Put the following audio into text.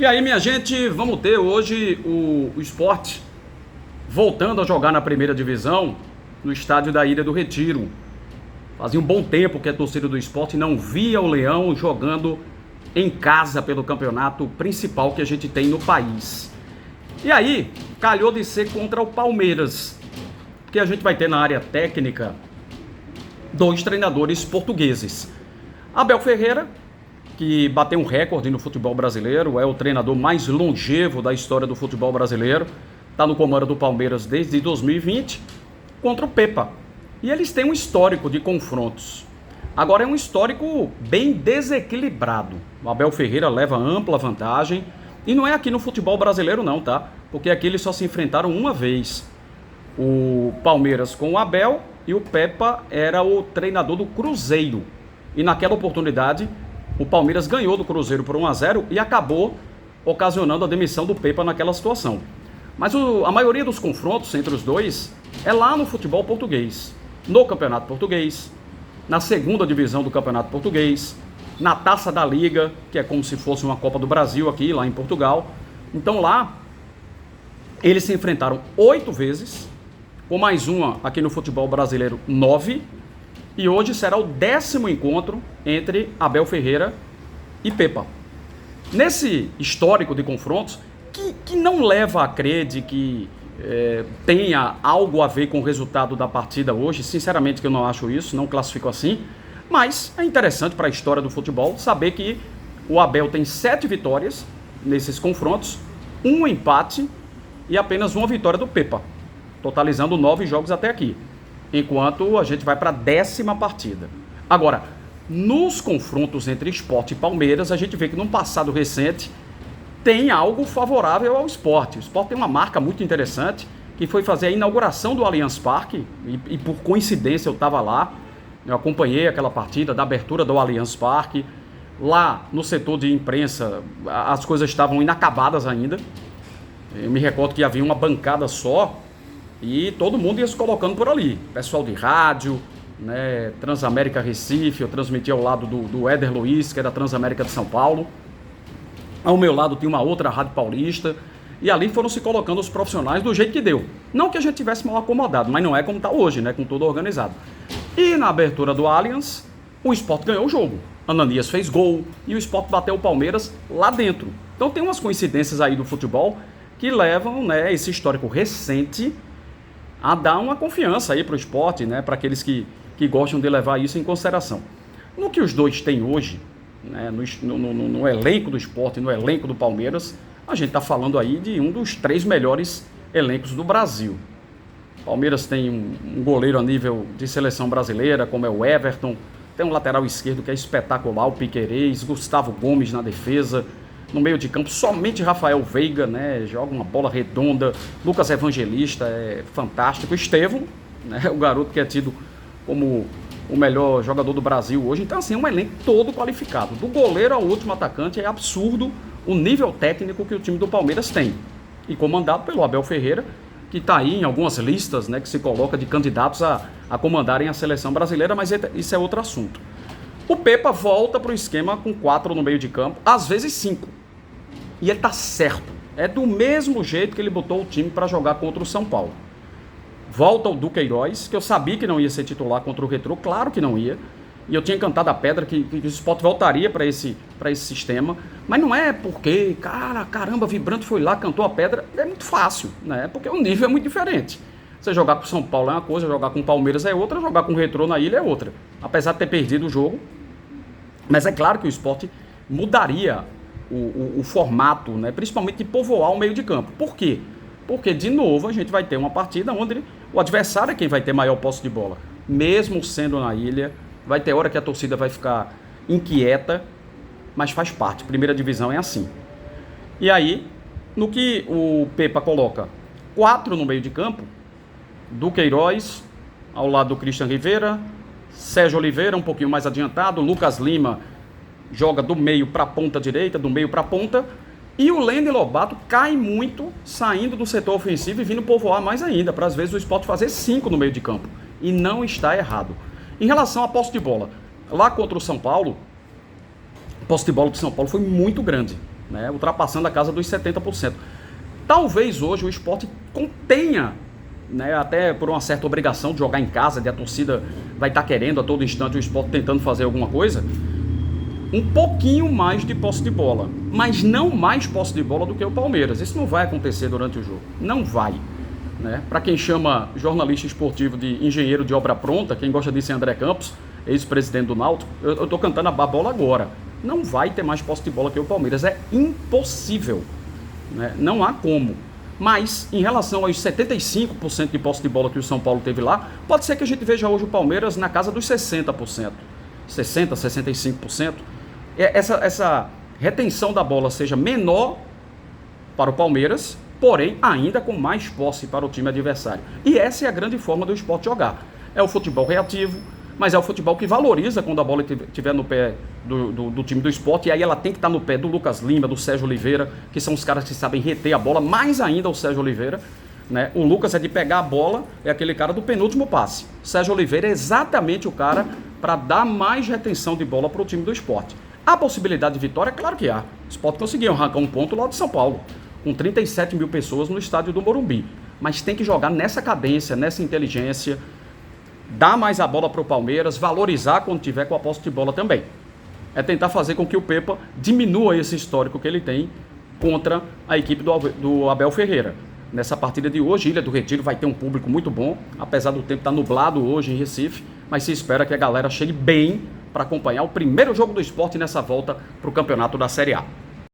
E aí, minha gente, vamos ter hoje o Sport voltando a jogar na primeira divisão no estádio da Ilha do Retiro. Fazia um bom tempo que a torcida do Sport não via o Leão jogando em casa pelo campeonato principal que a gente tem no país. E aí, calhou de ser contra o Palmeiras, porque a gente vai ter na área técnica dois treinadores portugueses. Abel Ferreira, que bateu um recorde no futebol brasileiro, é o treinador mais longevo da história do futebol brasileiro, está no comando do Palmeiras desde 2020, contra o Pepa. E eles têm um histórico de confrontos. Agora é um histórico bem desequilibrado. O Abel Ferreira leva ampla vantagem, e não é aqui no futebol brasileiro não, tá? Porque aqui eles só se enfrentaram uma vez. O Palmeiras com o Abel e o Pepa era o treinador do Cruzeiro. E naquela oportunidade, o Palmeiras ganhou do Cruzeiro por 1-0 e acabou ocasionando a demissão do Pepa naquela situação. Mas a maioria dos confrontos entre os dois é lá no futebol português, no Campeonato Português, na segunda divisão do Campeonato Português, na Taça da Liga, que é como se fosse uma Copa do Brasil aqui, lá em Portugal. Então lá, eles se enfrentaram 8 vezes, com mais uma aqui no futebol brasileiro 9, e hoje será o 10º encontro entre Abel Ferreira e Pepa. Nesse histórico de confrontos, que não leva a crer de que tenha algo a ver com o resultado da partida hoje, sinceramente que eu não acho isso, não classifico assim, mas é interessante para a história do futebol saber que o Abel tem 7 vitórias nesses confrontos, 1 empate e apenas 1 vitória do Pepa, totalizando 9 jogos até aqui, enquanto a gente vai para a 10ª partida. Agora, nos confrontos entre Sport e Palmeiras, a gente vê que num passado recente tem algo favorável ao Sport. O Sport tem uma marca muito interessante, que foi fazer a inauguração do Allianz Parque, e por coincidência eu estava lá, eu acompanhei aquela partida da abertura do Allianz Parque. Lá no setor de imprensa as coisas estavam inacabadas ainda. Eu me recordo que havia uma bancada só e todo mundo ia se colocando por ali. Pessoal de rádio, né, Transamérica Recife, eu transmitia ao lado do Éder Luiz, que é da Transamérica de São Paulo. Ao meu lado tinha uma outra rádio paulista. E ali foram se colocando os profissionais do jeito que deu. Não que a gente tivesse mal acomodado, mas não é como está hoje, né, com tudo organizado. E na abertura do Allianz, o Sport ganhou o jogo. Ananias fez gol e o Sport bateu o Palmeiras lá dentro. Então tem umas coincidências aí do futebol que levam, né, esse histórico recente a dar uma confiança aí para o Sport, né, para aqueles que gostam de levar isso em consideração. No que os dois têm hoje, né, no elenco do Sport e no elenco do Palmeiras, a gente está falando aí de um dos 3 melhores elencos do Brasil. Palmeiras tem um goleiro a nível de seleção brasileira, como é o Everton, tem um lateral esquerdo que é espetacular, o Piquerez, Gustavo Gomes na defesa, no meio de campo somente Rafael Veiga, né, joga uma bola redonda, Lucas Evangelista é fantástico, Estevão, né, o garoto que é tido como o melhor jogador do Brasil hoje. Então assim, é um elenco todo qualificado, do goleiro ao último atacante. É absurdo o nível técnico que o time do Palmeiras tem, e comandado pelo Abel Ferreira, que está aí em algumas listas, né, que se coloca de candidatos a comandarem a seleção brasileira, mas isso é outro assunto. O Pepa volta para o esquema com 4 no meio de campo, às vezes 5. E ele está certo. É do mesmo jeito que ele botou o time para jogar contra o São Paulo. Volta o Duqueiroz, que eu sabia que não ia ser titular contra o Retrô, claro que não ia. E eu tinha cantado a pedra que o Sport voltaria para esse sistema. Mas não é porque, caramba, Vibrante foi lá, cantou a pedra. É muito fácil, né? Porque o nível é muito diferente. Você jogar com o São Paulo é uma coisa, jogar com o Palmeiras é outra, jogar com o Retrô na Ilha é outra. Apesar de ter perdido o jogo. Mas é claro que o Sport mudaria o formato, né? Principalmente de povoar o meio de campo. Por quê? Porque, de novo, a gente vai ter uma partida onde o adversário é quem vai ter maior posse de bola. Mesmo sendo na Ilha, vai ter hora que a torcida vai ficar inquieta, mas faz parte. Primeira divisão é assim. E aí, no que o Pepa coloca 4 no meio de campo, Duqueiroz, ao lado do Christian Rivera, Sérgio Oliveira, um pouquinho mais adiantado, Lucas Lima joga do meio para a ponta direita, do meio para a ponta, e o Lene Lobato cai muito, saindo do setor ofensivo e vindo povoar mais ainda, para às vezes o Sport fazer 5 no meio de campo. E não está errado. Em relação à posse de bola, lá contra o São Paulo, a posse de bola do São Paulo foi muito grande. né, ultrapassando a casa dos 70%. Talvez hoje o Sport contenha, né, até por uma certa obrigação de jogar em casa, de a torcida vai estar querendo a todo instante o Sport tentando fazer alguma coisa, um pouquinho mais de posse de bola, mas não mais posse de bola do que o Palmeiras. Isso não vai acontecer durante o jogo, não vai. Né? Para quem chama jornalista esportivo de engenheiro de obra pronta, quem gosta disso é André Campos, ex-presidente do Náutico, eu estou cantando a bola agora. Não vai ter mais posse de bola que o Palmeiras, é impossível. Né? Não há como. Mas, em relação aos 75% de posse de bola que o São Paulo teve lá, pode ser que a gente veja hoje o Palmeiras na casa dos 60%. 60%, 65%. Essa retenção da bola seja menor para o Palmeiras, porém ainda com mais posse para o time adversário. E essa é a grande forma do Sport jogar. É o futebol reativo, mas é o futebol que valoriza quando a bola estiver no pé do time do Sport, e aí ela tem que estar no pé do Lucas Lima, do Sérgio Oliveira, que são os caras que sabem reter a bola, mais ainda o Sérgio Oliveira. Né? O Lucas é de pegar a bola, é aquele cara do penúltimo passe. Sérgio Oliveira é exatamente o cara para dar mais retenção de bola para o time do Sport. Há possibilidade de vitória? Claro que há. O Sport conseguiu arrancar um ponto lá de São Paulo, com 37 mil pessoas no estádio do Morumbi. Mas tem que jogar nessa cadência, nessa inteligência, dar mais a bola para o Palmeiras, valorizar quando tiver com a posse de bola também. É tentar fazer com que o Pepa diminua esse histórico que ele tem contra a equipe do Abel Ferreira. Nessa partida de hoje, Ilha do Retiro vai ter um público muito bom, apesar do tempo estar nublado hoje em Recife, mas se espera que a galera chegue bem para acompanhar o primeiro jogo do Sport nessa volta para o campeonato da Série A.